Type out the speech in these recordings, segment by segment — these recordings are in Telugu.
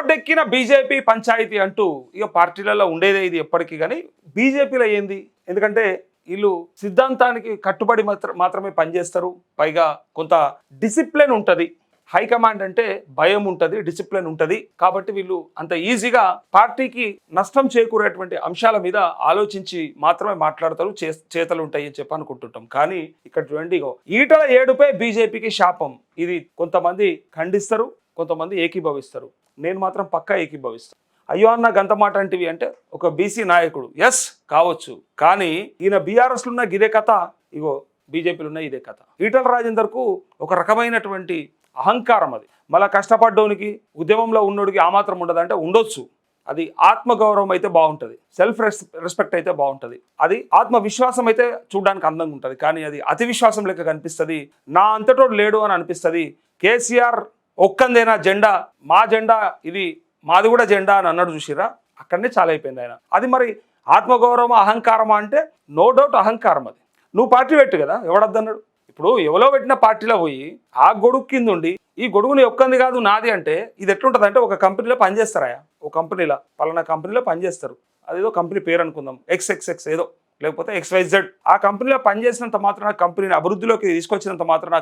రోడ్డెక్కిన బీజేపీ పంచాయతీ అంటూ ఇక పార్టీలలో ఉండేదే ఇది ఎప్పటికీ. కానీ బీజేపీలో ఏంది, ఎందుకంటే వీళ్ళు సిద్ధాంతానికి కట్టుబడి మాత్రమే పనిచేస్తారు. పైగా కొంత డిసిప్లిన్ ఉంటుంది. హైకమాండ్ అంటే భయం ఉంటుంది, డిసిప్లిన్ ఉంటుంది. కాబట్టి వీళ్ళు అంత ఈజీగా పార్టీకి నష్టం చేకూరేటువంటి అంశాల మీద ఆలోచించి మాత్రమే మాట్లాడతారు, చేతలు ఉంటాయి అని చెప్పి అనుకుంటుంటాం. కానీ ఇక్కడ చూడండి, ఈటల ఏడుపై బీజేపీకి శాపం. ఇది కొంతమంది ఖండిస్తారు, కొంతమంది ఏకీభవిస్తారు. నేను మాత్రం పక్కా ఏకీభవిస్తాను. అయ్యో అన్న గంత మాట అంటివి అంటే ఒక బీసీ నాయకుడు ఎస్ కావచ్చు, కానీ ఈయన బీఆర్ఎస్లో ఉన్న ఇదే కథ, ఇగో బీజేపీలో ఉన్న ఇదే కథ. ఈటల రాజేందర్కు ఒక రకమైనటువంటి అహంకారం. అది మళ్ళీ కష్టపడ్డోనికి, ఉద్యమంలో ఉన్నోడికి ఆ మాత్రం ఉండదు అంటే ఉండొచ్చు. అది ఆత్మగౌరవం అయితే బాగుంటుంది, సెల్ఫ్ రెస్పెక్ట్ అయితే బాగుంటుంది, అది ఆత్మవిశ్వాసం అయితే చూడడానికి అందంగా ఉంటుంది. కానీ అది అతి విశ్వాసం లెక్క కనిపిస్తుంది. నా అంతటోడు లేడు అని అనిపిస్తుంది. కేసీఆర్ ఒక్కందేనా జెండా, మా జెండా ఇది, మాది కూడా జెండా అని అన్నాడు చూసిరా, అక్కడనే చాలా అయిపోయింది ఆయన. అది మరి ఆత్మగౌరవం అహంకారమా అంటే నో డౌట్ అహంకారం. అది నువ్వు పార్టీ పెట్టు కదా, ఎవడద్దన్నాడు? ఇప్పుడు ఎవరో పెట్టిన పార్టీలో పోయి ఆ గొడుగు కింద ఉండి ఈ గొడుగుని ఒక్కంది కాదు నాది అంటే ఇది ఎట్లుంటుంది అంటే, ఒక కంపెనీలో పనిచేస్తారా, ఒక కంపెనీలో పలానా కంపెనీలో పనిచేస్తారు, అదేదో కంపెనీ పేరు అనుకుందాం XXX ఏదో, లేకపోతే XYZ. ఆ కంపెనీలో పనిచేసినంత మాత్రాన, కంపెనీని అభివృద్ధిలోకి తీసుకొచ్చినంత మాత్రాన,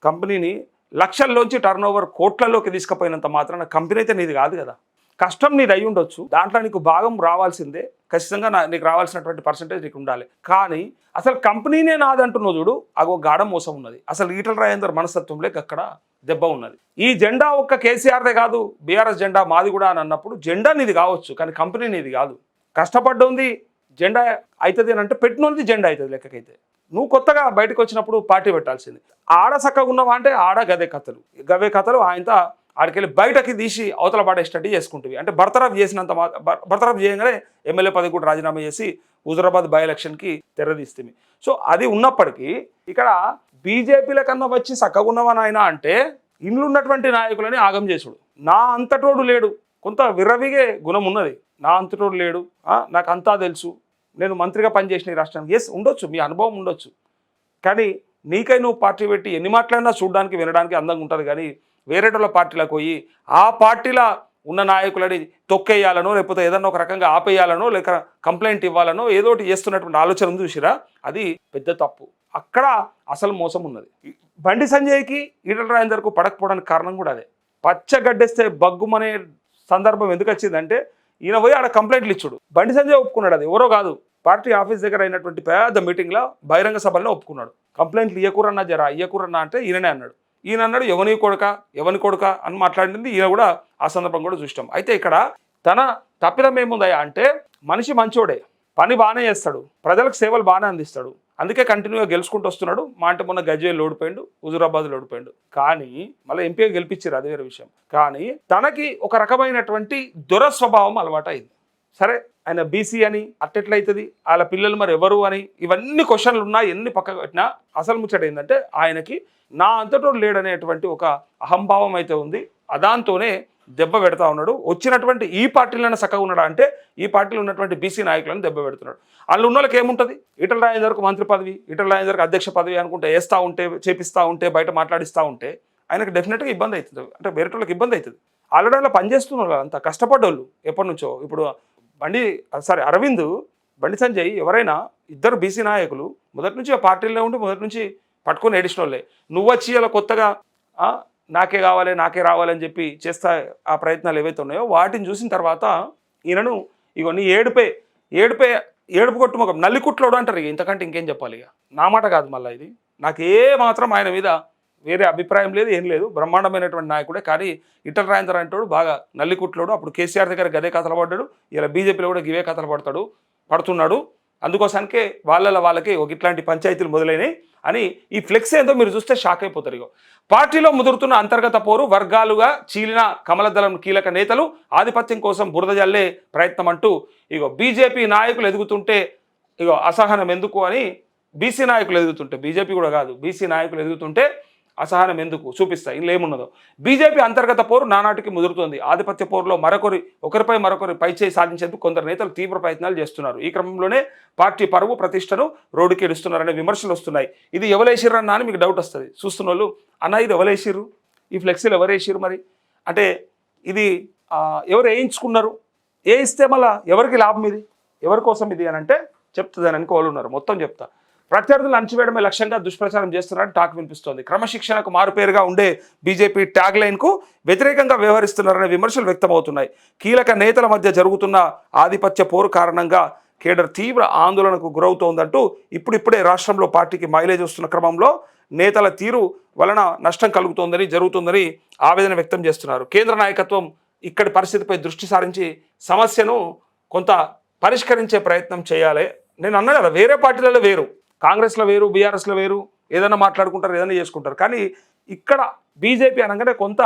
కంపెనీని లక్షల్లోంచి టర్న్ ఓవర్ కోట్లలోకి తీసుకుపోయినంత మాత్రాన కంపెనీ అయితే నీది కాదు కదా. కష్టం నీది అయి ఉండొచ్చు, దాంట్లో నీకు భాగం రావాల్సిందే, ఖచ్చితంగా నీకు రావాల్సినటువంటి పర్సంటేజ్ నీకు ఉండాలి. కానీ అసలు కంపెనీనే నాదంటున్నావు చూడు, అగో గాఢ మోసం ఉన్నది. అసలు ఈటల రాజేందర్ మనస్తత్వంలో అక్కడ దెబ్బ ఉన్నది. ఈ జెండా ఒక్క కేసీఆర్దే కాదు, బీఆర్ఎస్ జెండా మాది కూడా అని అన్నప్పుడు జెండా నీది కావచ్చు, కానీ కంపెనీ నీది కాదు. కష్టపడ్డోంది జెండా అవుతుంది అని అంటే పెట్టినోంది జెండా అవుతుంది లెక్కకైతే. నువ్వు కొత్తగా బయటకు వచ్చినప్పుడు పార్టీ పెట్టాల్సింది. ఆడ చక్కగా ఉన్నావా అంటే ఆడ గవే కథలు ఆయనతో ఆడికెళ్ళి బయటకి తీసి అవతల పాడేసినట్టు చేసుకుంటుంది. అంటే బర్తరఫ్ చేయగానే ఎమ్మెల్యే పదవి కూడా రాజీనామా చేసి హుజురాబాద్ బై ఎలక్షన్కి తెరదీస్తుంది. సో అది ఉన్నప్పటికీ ఇక్కడ బీజేపీల కన్నా వచ్చి చక్కగా ఉన్నవా నాయన అంటే ఇండ్లు ఉన్నటువంటి నాయకులని ఆగం చేసుడు. నా అంతటోడు లేడు, కొంత విర్రవిగే గుణం ఉన్నది. నా అంతటోడు లేడు, నాకు అంతా తెలుసు, నేను మంత్రిగా పనిచేసిన ఈ రాష్ట్రానికి, ఎస్ ఉండొచ్చు, మీ అనుభవం ఉండొచ్చు. కానీ నీకై నువ్వు పార్టీ పెట్టి ఎన్ని మాట్లాడినా చూడడానికి వినడానికి అందంగా ఉంటుంది. కానీ వేరేటోళ్ళ పార్టీలకు పోయి ఆ పార్టీలో ఉన్న నాయకులని తొక్కేయాలనో, లేకపోతే ఏదన్నా ఒక రకంగా ఆపేయాలనో, లేక కంప్లైంట్ ఇవ్వాలనో ఏదోటి చేస్తున్నటువంటి ఆలోచన చూసిరా, అది పెద్ద తప్పు. అక్కడ అసలు మోసం ఉన్నది. బండి సంజయ్కి ఈటల రాజేందర్కు పడకపోవడానికి కారణం కూడా అదే. పచ్చగడ్డేస్తే బగ్గుమనే సందర్భం ఎందుకు వచ్చిందంటే, ఈయన పోయి ఆడ కంప్లైంట్లు ఇచ్చుడు. బండి సంజయ్ ఒప్పుకున్నాడు, అది ఎవరో కాదు, పార్టీ ఆఫీస్ దగ్గర అయినటువంటి పెద్ద మీటింగ్లో బహిరంగ సభల్లో ఒప్పుకున్నాడు. కంప్లైంట్లు ఇయ్యకూరన్నా అంటే ఈయననే అన్నాడు. ఈయన అన్నాడు ఎవని కొడుక అని మాట్లాడింది ఈయన కూడా. ఆ సందర్భం కూడా చూస్తాం. అయితే ఇక్కడ తన తప్పిదం ఏముందయా అంటే, మనిషి మంచోడే, పని బాగానే చేస్తాడు, ప్రజలకు సేవలు బాగానే అందిస్తాడు, అందుకే కంటిన్యూగా గెలుచుకుంటూ వస్తున్నాడు. మా అంటే మొన్న గజ్వేల్ ఓడిపోయిండు, హుజురాబాద్లో ఓడిపోయిండు, కానీ మళ్ళీ ఎంపీగా గెలిపించారు, అది వేరే విషయం. కానీ తనకి ఒక రకమైనటువంటి దురస్వభావం అలవాటు అయింది. సరే ఆయన బీసీ అని అట్టెట్లయితుంది, వాళ్ళ పిల్లలు మరి ఎవరు అని ఇవన్నీ క్వశ్చన్లు ఉన్నాయి. ఎన్ని పక్కకు పెట్టినా అసలు ముచ్చట ఏంటంటే, ఆయనకి నా అంతటోడు లేడనేటువంటి ఒక అహంభావం అయితే ఉంది. దాంతోనే దెబ్బ పెడతా ఉన్నాడు. వచ్చినటువంటి ఈ పార్టీలను చక్కగా ఉన్నాడా అంటే, ఈ పార్టీలో ఉన్నటువంటి బీసీ నాయకులను దెబ్బ పెడుతున్నాడు. వాళ్ళు ఉన్న వాళ్ళకి ఏముంటుంది, ఈటల రాజేందర్కు మంత్రి పదవి, ఈటల రాజేందర్కి అధ్యక్ష పదవి అనుకుంటే వేస్తూ ఉంటే, చేపిస్తూ ఉంటే, బయట మాట్లాడిస్తూ ఉంటే ఆయనకు డెఫినెట్గా ఇబ్బంది అవుతుంది. అంటే వేరే వాళ్ళకి ఇబ్బంది అవుతుంది. ఆల్రెడీ అలా పనిచేస్తున్నారు అంత కష్టపడ్డోళ్ళు ఎప్పటి నుంచో. ఇప్పుడు అరవింద్, బండి సంజయ్ ఎవరైనా ఇద్దరు బీసీ నాయకులు మొదటి నుంచి ఆ పార్టీలో ఉండి మొదటి నుంచి పట్టుకొని ఏడిచిన వాళ్ళే. నువ్వు వచ్చి అలా కొత్తగా నాకే కావాలి, నాకే రావాలని చెప్పి చేస్తా ఆ ప్రయత్నాలు ఏవైతే ఉన్నాయో వాటిని చూసిన తర్వాత ఈయనను ఇగో నీ ఏడుపు కొట్టు ముఖం నల్లికుట్లోడు అంటారు. ఇక ఇంతకంటే ఇంకేం చెప్పాలి? ఇక నా మాట కాదు మళ్ళీ ఇది. నాకు మాత్రం ఆయన మీద వేరే అభిప్రాయం లేదు, ఏం లేదు. బ్రహ్మాండమైనటువంటి నాయకుడే. కానీ ఈటల రాజేందర్ అంటాడు బాగా నల్లికుట్లోడు. అప్పుడు కేసీఆర్ దగ్గర గదే కథలు పడ్డాడు, ఇలా బీజేపీలో కూడా గివే కథలు పడుతున్నాడు. అందుకోసానికే వాళ్ళకి ఒక ఇట్లాంటి పంచాయతీలు మొదలైనవి అని ఈ ఫ్లెక్స్ ఏందో మీరు చూస్తే షాక్ అయిపోతారు. ఇగో పార్టీలో ముదురుతున్న అంతర్గత పోరు, వర్గాలుగా చీలిన కమలదళం కీలక నేతలు ఆధిపత్యం కోసం బురద జల్లే ప్రయత్నం అంటూ ఇగో బీజేపీ నాయకులు ఎదుగుతుంటే ఇగో అసహనం ఎందుకు అని బీసీ నాయకులు ఎదుగుతుంటే, బీజేపీ కూడా కాదు, బీసీ నాయకులు ఎదుగుతుంటే అసహనం ఎందుకు చూపిస్తాయి. ఇలా ఏమున్నదో బీజేపీ అంతర్గత పోరు నానాటికి ముదురుతోంది. ఆధిపత్య పోరులో ఒకరిపై మరొకరి పైచేయి సాధించేందుకు కొందరు నేతలు తీవ్ర ప్రయత్నాలు చేస్తున్నారు. ఈ క్రమంలోనే పార్టీ పరువు ప్రతిష్టను రోడ్డుకి ఎడుస్తున్నారనే విమర్శలు వస్తున్నాయి. ఇది ఎవరేసిర్రన్నా అని మీకు డౌట్ వస్తుంది చూస్తున్న వాళ్ళు. అన్న ఇది ఎవరేసిర్రు, ఈ ఫ్లెక్సీలు ఎవరేసిర్రు మరి అంటే ఇది ఎవరు వేయించుకున్నారు, వేయిస్తే మళ్ళీ ఎవరికి లాభం ఇది, ఎవరి కోసం ఇది అని అంటే చెప్తుందని అనుకోవాలి ఉన్నారు. మొత్తం చెప్తా. ప్రత్యర్థులు అణచివేయడమే లక్ష్యంగా దుష్ప్రచారం చేస్తున్నారని టాక్ వినిపిస్తోంది. క్రమశిక్షణకు మారుపేరుగా ఉండే బీజేపీ ట్యాగ్ లైన్కు వ్యతిరేకంగా వ్యవహరిస్తున్నారనే విమర్శలు వ్యక్తమవుతున్నాయి. కీలక నేతల మధ్య జరుగుతున్న ఆధిపత్య పోరు కారణంగా కేడర్ తీవ్ర ఆందోళనకు గురవుతోందంటూ ఇప్పుడిప్పుడే రాష్ట్రంలో పార్టీకి మైలేజ్ వస్తున్న క్రమంలో నేతల తీరు వలన నష్టం జరుగుతుందని ఆవేదన వ్యక్తం చేస్తున్నారు. కేంద్ర నాయకత్వం ఇక్కడి పరిస్థితిపై దృష్టి సారించి సమస్యను కొంత పరిష్కరించే ప్రయత్నం చేయాలి. నేను అన్నా కదా, వేరే పార్టీలలో వేరు, కాంగ్రెస్లో వేరు, బీఆర్ఎస్లో వేరు, ఏదైనా మాట్లాడుకుంటారు, ఏదైనా చేసుకుంటారు. కానీ ఇక్కడ బీజేపీ అనగానే కొంత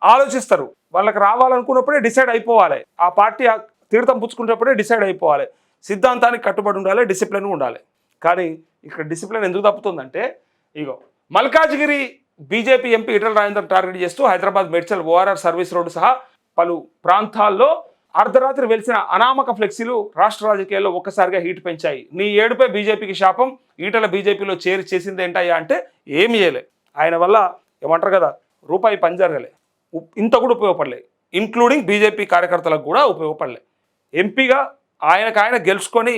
ఆలోచిస్తారు. వాళ్ళకి రావాలనుకున్నప్పుడే డిసైడ్ అయిపోవాలి, ఆ పార్టీ తీర్థం పుచ్చుకునేటప్పుడే డిసైడ్ అయిపోవాలి, సిద్ధాంతానికి కట్టుబడి ఉండాలి, డిసిప్లిన్ ఉండాలి. కానీ ఇక్కడ డిసిప్లిన్ ఎందుకు తప్పుతుందంటే, ఇగో Malkajgiri BJP MP Etela Rajender target చేస్తూ Hyderabad Medchal ORR service road సహా పలు ప్రాంతాల్లో అర్ధరాత్రి వెలిసిన అనామక ఫ్లెక్సీలు రాష్ట్ర రాజకీయాల్లో ఒక్కసారిగా హీట్ పెంచాయి. నీ ఏడుపై బీజేపీకి శాపం, ఈటల బీజేపీలో చేసింది ఏంటయ్యా అంటే ఏమి చేయలే. ఆయన వల్ల ఏమంటారు కదా, రూపాయి పంజరగలే, ఇంత కూడా ఉపయోగపడలే. ఇంక్లూడింగ్ బీజేపీ కార్యకర్తలకు కూడా ఉపయోగపడలే. ఎంపీగా ఆయన గెలుచుకొని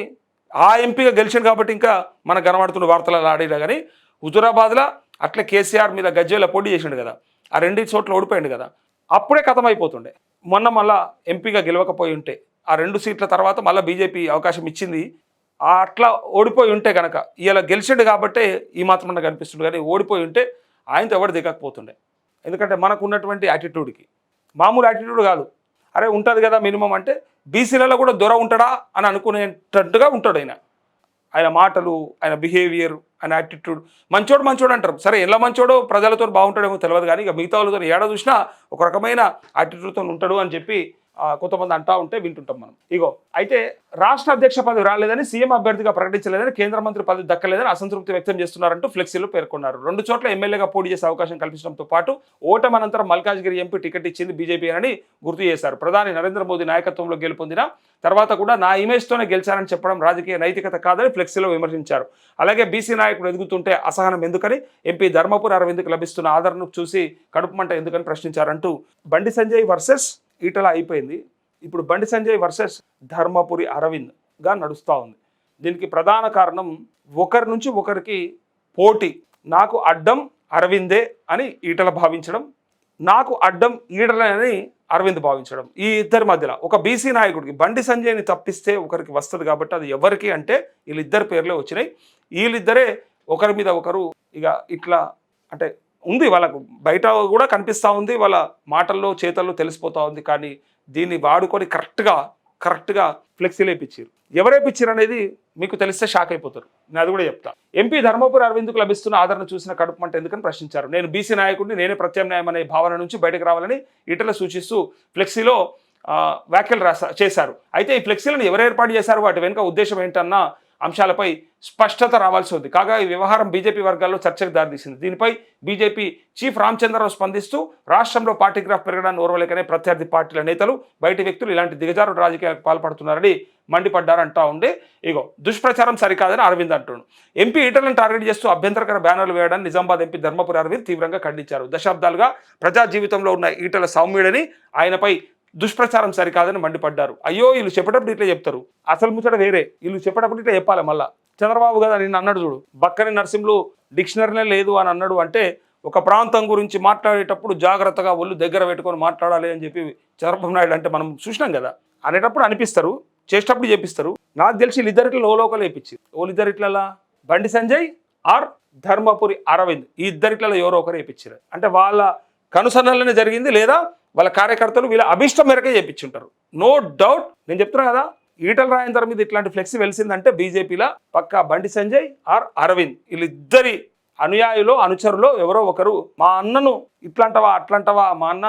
ఆ ఎంపీగా గెలిచాడు కాబట్టి ఇంకా మనకు కనబడుతున్న వార్తలు ఆడినా. కానీ హుజురాబాద్లో అట్లా కేసీఆర్ మీద గజ్జేలో పోటీ చేసిండు కదా, ఆ 2 చోట్ల ఓడిపోయిండు కదా, అప్పుడే ఖతం అయిపోతుండే. మళ్ళా ఎంపీగా గెలవకపోయి ఉంటే, ఆ 2 సీట్ల తర్వాత మళ్ళీ బీజేపీ అవకాశం ఇచ్చింది, అట్లా ఓడిపోయి ఉంటే కనుక ఇలా గెలిచిండు కాబట్టే ఈ మాత్రం కనిపిస్తుండే. కానీ ఓడిపోయి ఉంటే ఆయనతో ఎవరు దిగకపోతుండే. ఎందుకంటే మనకు ఉన్నటువంటి యాటిట్యూడ్కి, మామూలు యాటిట్యూడ్ కాదు, అరే ఉంటుంది కదా మినిమం అంటే, బీసీలలో కూడా దొర ఉంటాడా అని అనుకునేటట్టుగా ఉంటాడు ఆయన మాటలు, ఆయన బిహేవియర్, ఆయన యాటిట్యూడ్. మంచోడు అంటారు, సరే ఎలా మంచోడో ప్రజలతో బాగుంటాడేమో తెలియదు. కానీ ఇక మిగతా వాళ్ళతో ఏడ చూసినా ఒక రకమైన యాటిట్యూడ్తో ఉంటాడు అని చెప్పి కొంతమంది అంటా ఉంటే వింటుంటాం మనం. ఇగో అయితే రాష్ట్ర అధ్యక్ష పదవి రాలేదని, సీఎం అభ్యర్థిగా ప్రకటించలేదని, కేంద్ర మంత్రి పదవి దక్కలేదని అసంతృప్తి వ్యక్తం చేస్తున్నారంటూ ఫ్లెక్సీలో పేర్కొన్నారు. 2 చోట్ల ఎమ్మెల్యేగా పోటీ చేసే అవకాశం కల్పించడంతో పాటు ఓటమి అనంతరం మల్కాజ్గిరి ఎంపీ టికెట్ ఇచ్చింది బీజేపీ అని గుర్తు చేశారు. ప్రధాని నరేంద్ర మోదీ నాయకత్వంలో గెలుపొందిన తర్వాత కూడా నా ఇమేజ్తోనే గెలిచారని చెప్పడం రాజకీయ నైతికత కాదని ఫ్లెక్సీలో విమర్శించారు. అలాగే బీసీ నాయకుడు ఎదుగుతుంటే అసహనం ఎందుకని, ఎంపీ ధర్మపురి అరవింద్కు లభిస్తున్న ఆదరణను చూసి కడుపుమంట ఎందుకని ప్రశ్నించారంటూ బండి సంజయ్ వర్సెస్ ఈటల అయిపోయింది. ఇప్పుడు బండి సంజయ్ వర్సెస్ ధర్మపురి అరవింద్గా నడుస్తూ ఉంది. దీనికి ప్రధాన కారణం ఒకరి నుంచి ఒకరికి పోటీ. నాకు అడ్డం అరవిందే అని ఈటల భావించడం, నాకు అడ్డం ఈటలే అని అరవింద్ భావించడం. ఈ ఇద్దరి మధ్యలో ఒక బీసీ నాయకుడికి బండి సంజయ్ని తప్పిస్తే ఒకరికి వస్తుంది కాబట్టి అది ఎవరికి అంటే వీళ్ళిద్దరి పేర్లే వచ్చినాయి. వీళ్ళిద్దరే ఒకరి మీద ఒకరు ఇక ఇట్లా అంటే ఉంది, వాళ్ళకు బయట కూడా కనిపిస్తూ ఉంది, వాళ్ళ మాటల్లో చేతల్లో తెలిసిపోతూ ఉంది. కానీ దీన్ని వాడుకొని కరెక్ట్గా ఫ్లెక్సీలు వేయించారు. ఎవరేపించారు అనేది మీకు తెలిస్తే షాక్ అయిపోతారు. నేను అది కూడా చెప్తా. ఎంపీ ధర్మపురి అరవింద్కు లభిస్తున్న ఆదరణ చూసిన కడుపుమంట ఎందుకని ప్రశ్నించారు. నేను బీసీ నాయకుడిని, నేనే ప్రత్యామ్నాయం అనే భావన నుంచి బయటకు రావాలని ఈటల సూచిస్తూ ఫ్లెక్సీలో వ్యాఖ్యలు చేశారు. అయితే ఈ ఫ్లెక్సీలను ఎవరు ఏర్పాటు చేశారు, వాటి వెనుక ఉద్దేశం ఏంటన్న అంశాలపై స్పష్టత రావాల్సి ఉంది. కాగా ఈ వ్యవహారం బీజేపీ వర్గాల్లో చర్చకు దారితీసింది. దీనిపై బీజేపీ చీఫ్ రామచంద్రరావు స్పందిస్తూ రాష్ట్రంలో పార్టీ గ్రాఫ్ పెరగడాన్ని ఓర్వలేకనే ప్రత్యర్థి పార్టీల నేతలు, బయటి వ్యక్తులు ఇలాంటి దిగజారు రాజకీయాలకు పాల్పడుతున్నారని మండిపడ్డారంటా ఉండే. ఇగో దుష్ప్రచారం సరికాదని అరవింద్ అంటున్నాడు. ఎంపీ ఈటలను టార్గెట్ చేస్తూ అభ్యంతరకర బ్యానర్లు వేయడాన్ని నిజామాబాద్ ఎంపీ ధర్మపురి అరవింద్ తీవ్రంగా ఖండించారు. దశాబ్దాలుగా ప్రజా జీవితంలో ఉన్న ఈటల సౌమ్యుడని, ఆయనపై దుష్ప్రచారం సరికాదని మండిపడ్డారు. అయ్యో వీళ్ళు చెప్పేటప్పుడు ఇట్లా చెప్తారు, అసలు ముచ్చట వేరే, వీళ్ళు చెప్పేటప్పుడు ఇట్లా చెప్పాలి. మళ్ళా చంద్రబాబు కదా నిన్న అన్నాడు చూడు, బక్కని నరసింహులు డిక్షనరీనే లేదు అని అన్నాడు. అంటే ఒక ప్రాంతం గురించి మాట్లాడేటప్పుడు జాగ్రత్తగా ఒళ్ళు దగ్గర పెట్టుకొని మాట్లాడాలి అని చెప్పి చంద్రబాబు నాయుడు అంటే మనం చూసినాం కదా. అనేటప్పుడు అనిపిస్తారు, చేసేటప్పుడు చేపిస్తారు. నాకు తెలిసి వీళ్ళిద్దరిట్లో లోకలు వేయించారు. వాళ్ళిద్దరిట్లా బండి సంజయ్ ఆర్ ధర్మపురి అరవింద్, ఈ ఇద్దరిట్లలో ఎవరో ఒకరు వేయించారు. అంటే వాళ్ళ కనుసన్నలనే జరిగింది, లేదా వాళ్ళ కార్యకర్తలు వీళ్ళ అభిష్టం మేరకే చేయించుంటారు. No doubt. నేను చెప్తున్నా కదా, ఈటల రాజేందర్ మీద ఇట్లాంటి ఫ్లెక్సీ వెలిసిందంటే బీజేపీలో పక్కా బండి సంజయ్ ఆర్ అరవింద్, వీళ్ళిద్దరి అనుయాయులో అనుచరులో ఎవరో ఒకరు మా అన్నను ఇట్లాంటవా అట్లాంటవా, మా అన్న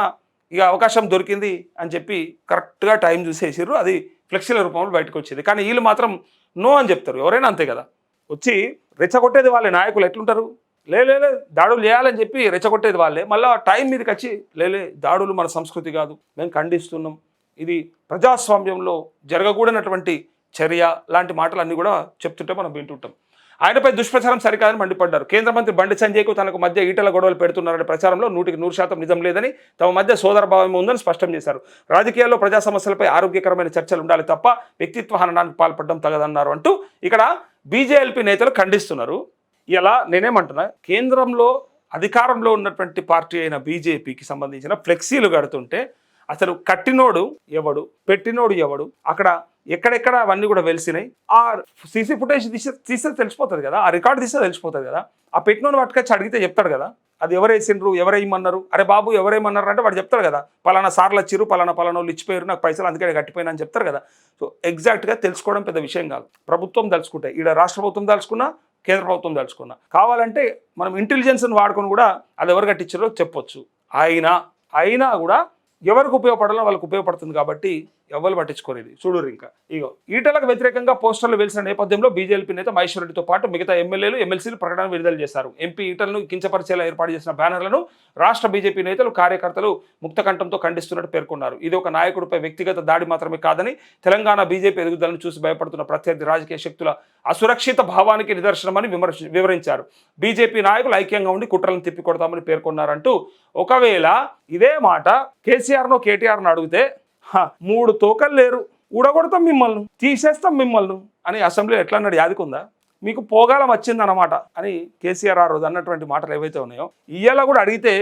ఇక అవకాశం దొరికింది అని చెప్పి కరెక్ట్గా టైం చూసేసారు. అది ఫ్లెక్సీల రూపంలో బయటకు వచ్చేది. కానీ వీళ్ళు మాత్రం నో అని చెప్తారు. ఎవరైనా అంతే కదా, వచ్చి రెచ్చగొట్టేది వాళ్ళే. నాయకులు ఎట్లుంటారు, లేలే దాడులు చేయాలని చెప్పి రెచ్చగొట్టేది వాళ్ళే. మళ్ళీ టైం మీదకి వచ్చి లేలే దాడులు మన సంస్కృతి కాదు, మేము ఖండిస్తున్నాం, ఇది ప్రజాస్వామ్యంలో జరగకూడనటువంటి చర్య లాంటి మాటలు అన్నీ కూడా చెప్తుంటే మనం వింటుంటాం. ఆయనపై దుష్ప్రచారం సరికాదని మండిపడ్డారు. కేంద్ర మంత్రి బండి సంజయ్కు తనకు మధ్య ఈటల గొడవలు పెడుతున్నారనే ప్రచారంలో 100% నిజం లేదని, తమ మధ్య సోదరభావం ఉందని స్పష్టం చేశారు. రాజకీయాల్లో ప్రజా సమస్యలపై ఆరోగ్యకరమైన చర్చలు ఉండాలి తప్ప వ్యక్తిత్వ హననానికి పాల్పడడం తగదన్నారు అంటూ ఇక్కడ బీజేపీ నేతలు ఖండిస్తున్నారు. ఇలా నేనేమంటున్నా, కేంద్రంలో అధికారంలో ఉన్నటువంటి పార్టీ అయిన బీజేపీకి సంబంధించిన ఫ్లెక్సీలు కడుతుంటే అసలు కట్టినోడు ఎవడు, పెట్టినోడు ఎవడు, అక్కడ ఎక్కడెక్కడ అవన్నీ కూడా వెలిసినాయి. ఆ సీసీ ఫుటేజ్ తీస్తే తెలిసిపోతుంది కదా, ఆ రికార్డు తీస్తే తెలిసిపోతుంది కదా. ఆ పెట్టినోడు పట్టుకొచ్చి అడిగితే చెప్తాడు కదా, అది ఎవరేసిండ్రు, ఎవరేయమన్నారు, అరే బాబు ఎవరేమన్నారు అంటే వాడు చెప్తారు కదా, పలానా సార్లు వచ్చిర్రు, పలానా వాళ్ళు ఇచ్చిపోయారు, నాకు పైసలు అందుకే కట్టిపోయినా అని చెప్తారు కదా. సో ఎగ్జాక్ట్గా తెలుసుకోవడం పెద్ద విషయం కాదు. ప్రభుత్వం తలుచుకుంటే, ఈడ రాష్ట్ర ప్రభుత్వం తలుచుకున్నా, కేంద్ర ప్రభుత్వం తలుచుకున్నా, కావాలంటే మనం ఇంటెలిజెన్స్ని వాడుకొని కూడా అది ఎవరు కట్టించారో చెప్పొచ్చు. అయినా కూడా ఎవరికి ఉపయోగపడాలో వాళ్ళకి ఉపయోగపడుతుంది కాబట్టి ఎవరు పట్టించుకోలేదు. చూడరు. ఇంకా ఇగో ఈటలకు వ్యతిరేకంగా పోస్టర్లు వెలిసిన నేపథ్యంలో బీజేపీ నేత మహేశ్వర్ రెడ్డితో పాటు మిగతా ఎమ్మెల్యేలు, ఎమ్మెల్సీలు ప్రకటన విడుదల చేశారు. ఎంపీ ఈటలను కించపరిచేలా ఏర్పాటు చేసిన బ్యానర్లను రాష్ట్ర బీజేపీ నేతలు, కార్యకర్తలు ముక్తకంఠంతో ఖండిస్తున్నట్టు పేర్కొన్నారు. ఇది ఒక నాయకుడిపై వ్యక్తిగత దాడి మాత్రమే కాదని, తెలంగాణ బీజేపీ ఎదుగుదలను చూసి భయపడుతున్న ప్రత్యర్థి రాజకీయ శక్తుల అసురక్షిత భావానికి నిదర్శనమని వివరించారు. బీజేపీ నాయకులు ఐక్యంగా ఉండి కుట్రలను తిప్పికొడతామని పేర్కొన్నారంటూ, ఒకవేళ ఇదే మాట కేసీఆర్ను, కేటీఆర్ను అడిగితే 3 తోకలు లేరు, ఊడగొడతాం మిమ్మల్ని, తీసేస్తాం మిమ్మల్ని అని అసెంబ్లీ ఎట్లా అన్నాడు యాదికుందా? మీకు పోగాలం వచ్చిందన్నమాట అని కేసీఆర్ ఆ రోజు అన్నటువంటి మాటలు ఏవైతే ఉన్నాయో, ఇయ్యాల కూడా అడిగితే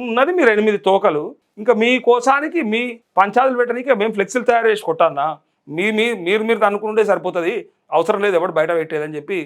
ఉన్నది మీరు 8 తోకలు, ఇంకా మీ కోసానికి మీ పంచాయతీలు పెట్టడానికి మేము ఫ్లెక్సీలు తయారు చేసి కొట్టానా, మీరు అనుకుంటే సరిపోతుంది, అవసరం లేదు ఎవరు బయట పెట్టేదని చెప్పి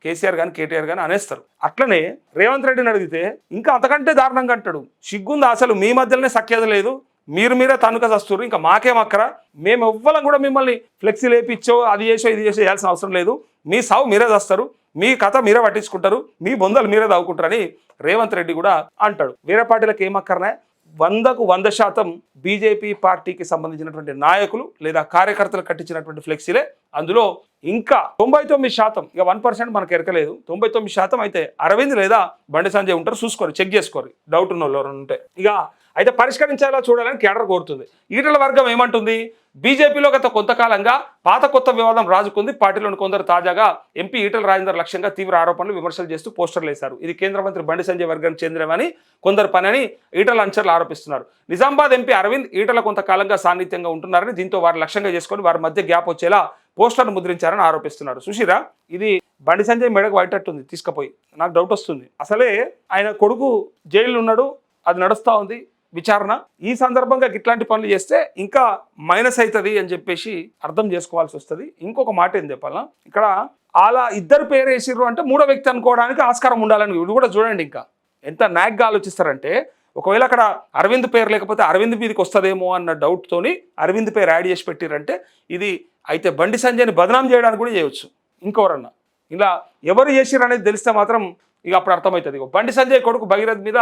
కేసీఆర్ కానీ కేటీఆర్ కానీ అనేస్తారు. అట్లనే రేవంత్ రెడ్డిని అడిగితే ఇంకా అంతకంటే దారుణంగా అంటాడు, సిగ్గుంది అసలు మీ మధ్యలోనే సఖ్యత లేదు, మీరే తనుక చస్తున్నారు, ఇంకా మాకేమక్కరా, మేము ఎవ్వరం కూడా మిమ్మల్ని ఫ్లెక్సీలు వేపిచ్చో అది చేసో ఇది చేసో చేయాల్సిన అవసరం లేదు, మీ సావు మీరే చస్తారు, మీ కథ మీరే పట్టించుకుంటారు, మీ బొందలు మీరే దావుకుంటారని రేవంత్ రెడ్డి కూడా అంటాడు. వేరే పార్టీలకు ఏమక్కరనే 100% బీజేపీ పార్టీకి సంబంధించినటువంటి నాయకులు లేదా కార్యకర్తలు కట్టించినటువంటి ఫ్లెక్సీలే. అందులో ఇంకా 99%, ఇక 1% మనకు ఎరకలేదు, 99% అయితే అరవింద్ లేదా బండి సంజయ్ ఉంటారు. చూసుకోరు, చెక్ చేసుకోరు, డౌట్ ఉన్న వాళ్ళు ఉంటే. ఇక అయితే పరిష్కరించేలా చూడాలని కేడర్ కోరుతుంది. ఈటల వర్గం ఏమంటుంది? బీజేపీలో గత కొంతకాలంగా పాత కొత్త వివాదం రాజుకుంది. పార్టీలోని కొందరు తాజాగా ఎంపీ ఈటల రాజేందర్ లక్ష్యంగా తీవ్ర ఆరోపణలు, విమర్శలు చేస్తూ పోస్టర్లు వేశారు. ఇది కేంద్ర మంత్రి బండి సంజయ్ వర్గానికి చెందినవని కొందరు పనని ఈటల అనుచరులు ఆరోపిస్తున్నారు. నిజామాబాద్ ఎంపీ అరవింద్ ఈటల కొంతకాలంగా సాన్నిధ్యంగా ఉంటున్నారని, దీంతో వారి లక్ష్యంగా చేసుకొని వారి మధ్య గ్యాప్ వచ్చేలా పోస్టర్ను ముద్రించారని ఆరోపిస్తున్నారు. సుశీరా, ఇది బండి సంజయ్ మెడకు వైటట్టుంది తీసుకుపోయి. నాకు డౌట్ వస్తుంది, అసలే ఆయన కొడుకు జైల్లో ఉన్నాడు, అది నడుస్తూ ఉంది విచారణ. ఈ సందర్భంగా ఇట్లాంటి పనులు చేస్తే ఇంకా మైనస్ అవుతుంది అని చెప్పేసి అర్థం చేసుకోవాల్సి వస్తుంది. ఇంకొక మాట ఏం చెప్పాలా, ఇక్కడ అలా ఇద్దరు పేరు వేసిర్రు అంటే 3వ వ్యక్తి అనుకోవడానికి ఆస్కారం ఉండాలని ఇది కూడా చూడండి. ఇంకా ఎంత నాగ్గా ఆలోచిస్తారంటే, ఒకవేళ అక్కడ అరవింద్ పేరు లేకపోతే అరవింద్ మీదకి వస్తుందేమో అన్న డౌట్తోని అరవింద్ పేరు యాడ్ చేసి పెట్టిరంటే, ఇది అయితే బండి సంజయ్ని బదనాం చేయడానికి కూడా చేయవచ్చు. ఇంకెవరన్నా ఇలా ఎవరు చేసిర్రు అనేది తెలిస్తే మాత్రం ఇక అప్పుడు అర్థమవుతుంది. బండి సంజయ్ కొడుకు భగీరథ్ మీద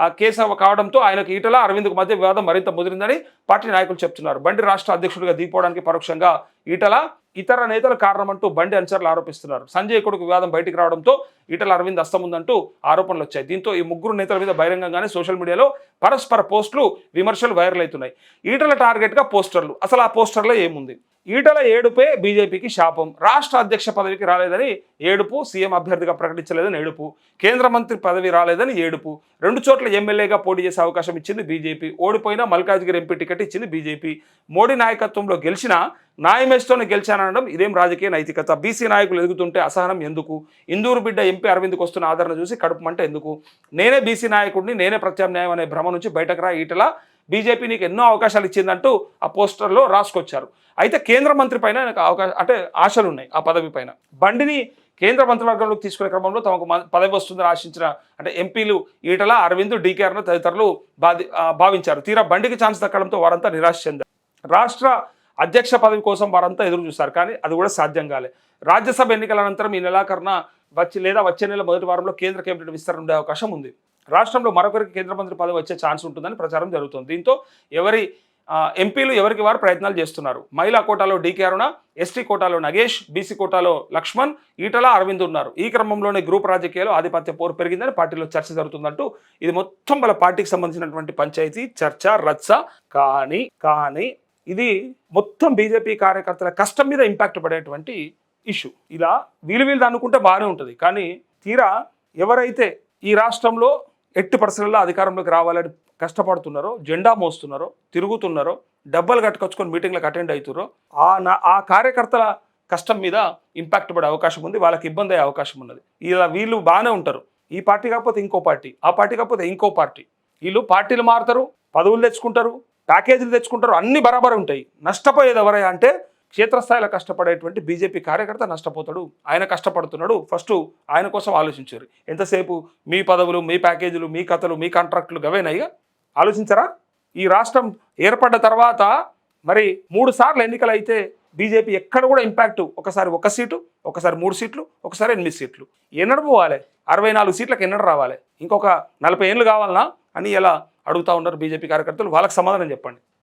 ఆ కేసు కావడంతో ఆయనకు ఈటల అరవింద్కు మధ్య వివాదం మరింత ముదిరిందని పార్టీ నాయకులు చెప్తున్నారు. బండి రాష్ట్ర అధ్యక్షుడిగా దిగిపోవడానికి పరోక్షంగా ఈటల, ఇతర నేతల కారణమంటూ బండి అనుచరులు ఆరోపిస్తున్నారు. సంజయ్ కొడుకు వివాదం బయటికి రావడంతో ఈటల అరవింద్ అస్తముందంటూ ఆరోపణలు వచ్చాయి. దీంతో ఈ ముగ్గురు నేతల మీద బహిరంగంగానే సోషల్ మీడియాలో పరస్పర పోస్టులు, విమర్శలు వైరల్ అవుతున్నాయి. ఈటల టార్గెట్గా పోస్టర్లు. అసలు ఆ పోస్టర్లో ఏముంది? ఈటల ఏడుపే బీజేపీకి శాపం, రాష్ట్ర అధ్యక్ష పదవికి రాలేదని ఏడుపు, సీఎం అభ్యర్థిగా ప్రకటించలేదని ఏడుపు, కేంద్ర మంత్రి పదవి రాలేదని ఏడుపు, 2 చోట్ల ఎమ్మెల్యేగా పోటీ చేసే అవకాశం ఇచ్చింది బీజేపీ, ఓడిపోయినా మల్కాజ్గిరి ఎంపీ టికెట్ ఇచ్చింది బీజేపీ, మోడీ నాయకత్వంలో గెలిచినా న్యాయమేస్తోనే గెలిచానడం ఇదేం రాజకీయ నైతికత, బీసీ నాయకులు ఎదుగుతుంటే అసహనం ఎందుకు, ఇందూరు బిడ్డ ఎంపీ అరవింద్కి వస్తున్న ఆదరణ చూసి కడుపుమంట ఎందుకు, నేనే బీసీ నాయకుడిని, నేనే ప్రత్యామ్నాయం అనే భ్రమ నుంచి బయటకు రా ఈటల, బీజేపీ నీకు ఎన్నో అవకాశాలు ఇచ్చిందంటూ ఆ పోస్టర్లో రాసుకొచ్చారు. అయితే కేంద్ర మంత్రి పైన నాకు ఆశలు ఉన్నాయి. ఆ పదవి పైన బండిని కేంద్ర మంత్రివర్గంలోకి తీసుకునే క్రమంలో తమకు పదవి వస్తుందని ఆశించిన అంటే ఎంపీలు ఈటల, అరవింద్, డీకేఆర్ తదితరులు భావించారు. తీరా బండికి ఛాన్స్ దక్కడంతో వారంతా నిరాశ చెందారు. రాష్ట్ర అధ్యక్ష పదవి కోసం వారంతా ఎదురు చూస్తారు, కానీ అది కూడా సాధ్యం కాలే. రాజ్యసభ ఎన్నికల అనంతరం ఈ నెలాఖరున వచ్చే నెల మొదటి వారంలో కేంద్ర కేబినెట్ విస్తరణ ఉండే అవకాశం ఉంది. రాష్ట్రంలో మరొకరికి కేంద్ర మంత్రి పదవి వచ్చే ఛాన్స్ ఉంటుందని ప్రచారం జరుగుతుంది. దీంతో ఎంపీలు ఎవరికి వారు ప్రయత్నాలు చేస్తున్నారు. మహిళా కోటాలో డీకే అరుణ, ఎస్టీ కోటాలో నగేష్, బీసీ కోటాలో లక్ష్మణ్, ఈటల, అరవింద్ ఉన్నారు. ఈ క్రమంలోనే గ్రూప్ రాజకీయాలు ఆధిపత్య పోరు పెరిగిందని పార్టీలో చర్చ జరుగుతుందంటూ ఇది మొత్తం వాళ్ళ పార్టీకి సంబంధించినటువంటి పంచాయతీ చర్చ రచ్చ. కానీ ఇది మొత్తం బీజేపీ కార్యకర్తల కష్టం మీద ఇంపాక్ట్ పడేటువంటి ఇష్యూ. ఇలా వీళ్ళు అనుకుంటే బాగానే ఉంటుంది, కానీ తీరా ఎవరైతే ఈ రాష్ట్రంలో ఎట్టి పరిస్థితుల్లో అధికారంలోకి రావాలని కష్టపడుతున్నారో, జెండా మోస్తున్నారో, తిరుగుతున్నారో, డబ్బలు కట్టుకొచ్చుకొని మీటింగ్లకు అటెండ్ అవుతున్నారో ఆ కార్యకర్తల కష్టం మీద ఇంపాక్ట్ పడే అవకాశం ఉంది, వాళ్ళకి ఇబ్బంది అయ్యే అవకాశం ఉన్నది. ఇలా వీళ్ళు బాగానే ఉంటారు, ఈ పార్టీ కాకపోతే ఇంకో పార్టీ, ఆ పార్టీ కాకపోతే ఇంకో పార్టీ, వీళ్ళు పార్టీలు మారుతారు, పదవులు తెచ్చుకుంటారు, ప్యాకేజీలు తెచ్చుకుంటారు, అన్ని బరాబర్ ఉంటాయి. నష్టపోయేది ఎవరయ్యా అంటే క్షేత్రస్థాయిలో కష్టపడేటువంటి బీజేపీ కార్యకర్త నష్టపోతాడు. ఆయన కష్టపడుతున్నాడు, ఫస్ట్ ఆయన కోసం ఆలోచించారు. ఎంతసేపు మీ పదవులు, మీ ప్యాకేజీలు, మీ కథలు, మీ కాంట్రాక్టులు గవేనాయిగా ఆలోచించరా? ఈ రాష్ట్రం ఏర్పడ్డ తర్వాత మరి 3 సార్లు ఎన్నికలు అయితే బీజేపీ ఎక్కడ కూడా ఇంపాక్ట్, ఒకసారి 1 సీటు, ఒకసారి 3 సీట్లు, ఒకసారి 8 సీట్లు. ఎన్నడు పోవాలి? 64 సీట్లకు ఎన్నడు రావాలి? ఇంకొక 40 ఏళ్ళు కావాలనా అని ఎలా అడుగుతా ఉన్నారు బీజేపీ కార్యకర్తలు. వాళ్ళకి సమాధానం చెప్పండి.